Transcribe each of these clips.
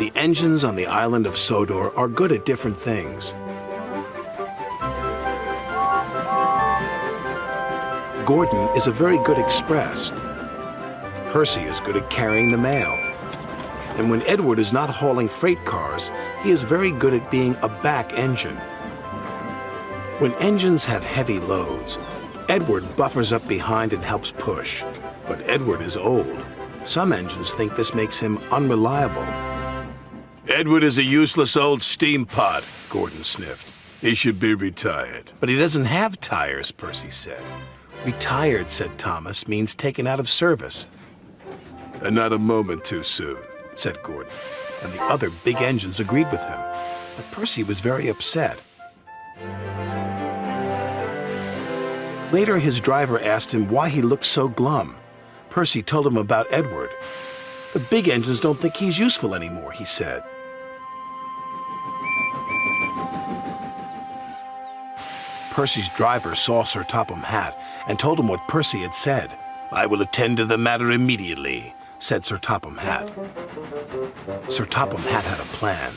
The engines on the island of Sodor are good at different things. Gordon is a very good express. Percy is good at carrying the mail. And when Edward is not hauling freight cars, he is very good at being a back engine. When engines have heavy loads, Edward buffers up behind and helps push. But Edward is old. Some engines think this makes him unreliable. Edward is a useless old steam pot, Gordon sniffed. He should be retired. But he doesn't have tires, Percy said. Retired, said Thomas, means taken out of service. And not a moment too soon, said Gordon. And the other big engines agreed with him. But Percy was very upset. Later, his driver asked him why he looked so glum. Percy told him about Edward. The big engines don't think he's useful anymore, he said. Percy's driver saw Sir Topham Hatt and told him what Percy had said. I will attend to the matter immediately, said Sir Topham Hatt. Sir Topham Hatt had a plan.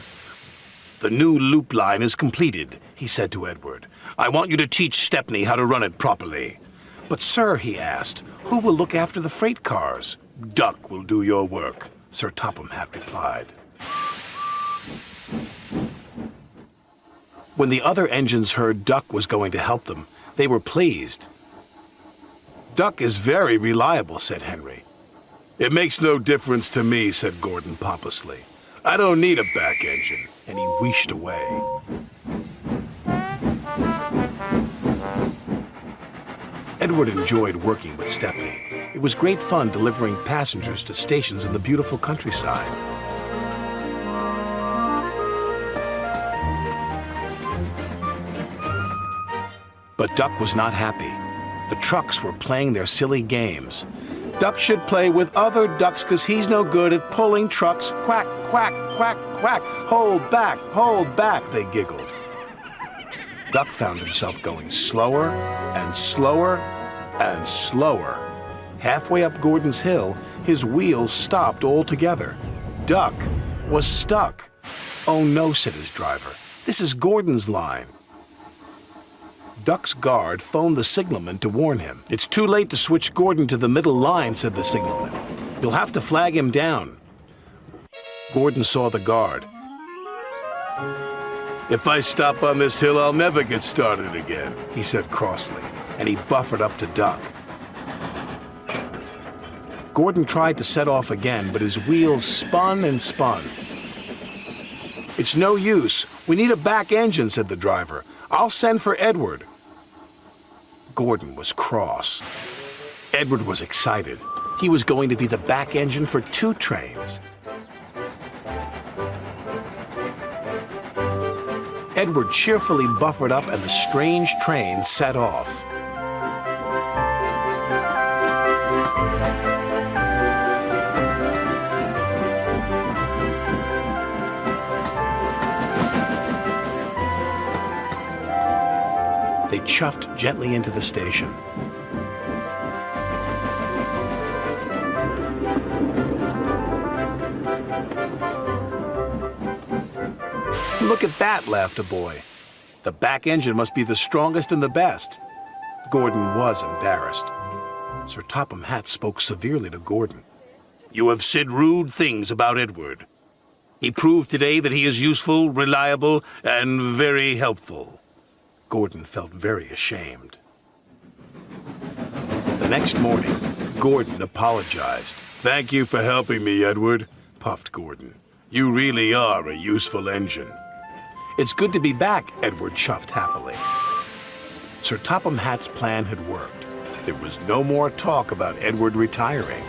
The new loop line is completed, he said to Edward. I want you to teach Stepney how to run it properly. But sir, he asked, who will look after the freight cars? Duck will do your work, Sir Topham Hatt replied. When the other engines heard Duck was going to help them, they were pleased. Duck is very reliable, said Henry. It makes no difference to me, said Gordon pompously. I don't need a back engine. And he wheeshed away. Edward enjoyed working with Stepney. It was great fun delivering passengers to stations in the beautiful countryside. But Duck was not happy. The trucks were playing their silly games. Duck should play with other ducks because he's no good at pulling trucks. Quack, quack, quack, quack. Hold back, they giggled. Duck found himself going slower and slower and slower. Halfway up Gordon's Hill, his wheels stopped altogether. Duck was stuck. Oh no, said his driver. This is Gordon's line. Duck's guard phoned the signalman to warn him. It's too late to switch Gordon to the middle line, said the signalman. You'll have to flag him down. Gordon saw the guard. If I stop on this hill, I'll never get started again, he said crossly, and he buffered up to Duck. Gordon tried to set off again, but his wheels spun and spun. It's no use. We need a back engine, said the driver. I'll send for Edward. Gordon was cross. Edward was excited. He was going to be the back engine for 2 trains. Edward cheerfully buffered up and the strange train set off. They chuffed gently into the station. Look at that, laughed a boy. The back engine must be the strongest and the best. Gordon was embarrassed. Sir Topham Hatt spoke severely to Gordon. You have said rude things about Edward. He proved today that he is useful, reliable, and very helpful. Gordon felt very ashamed. The next morning, Gordon apologized. Thank you for helping me, Edward, puffed Gordon. You really are a useful engine. It's good to be back, Edward chuffed happily. Sir Topham Hatt's plan had worked. There was no more talk about Edward retiring.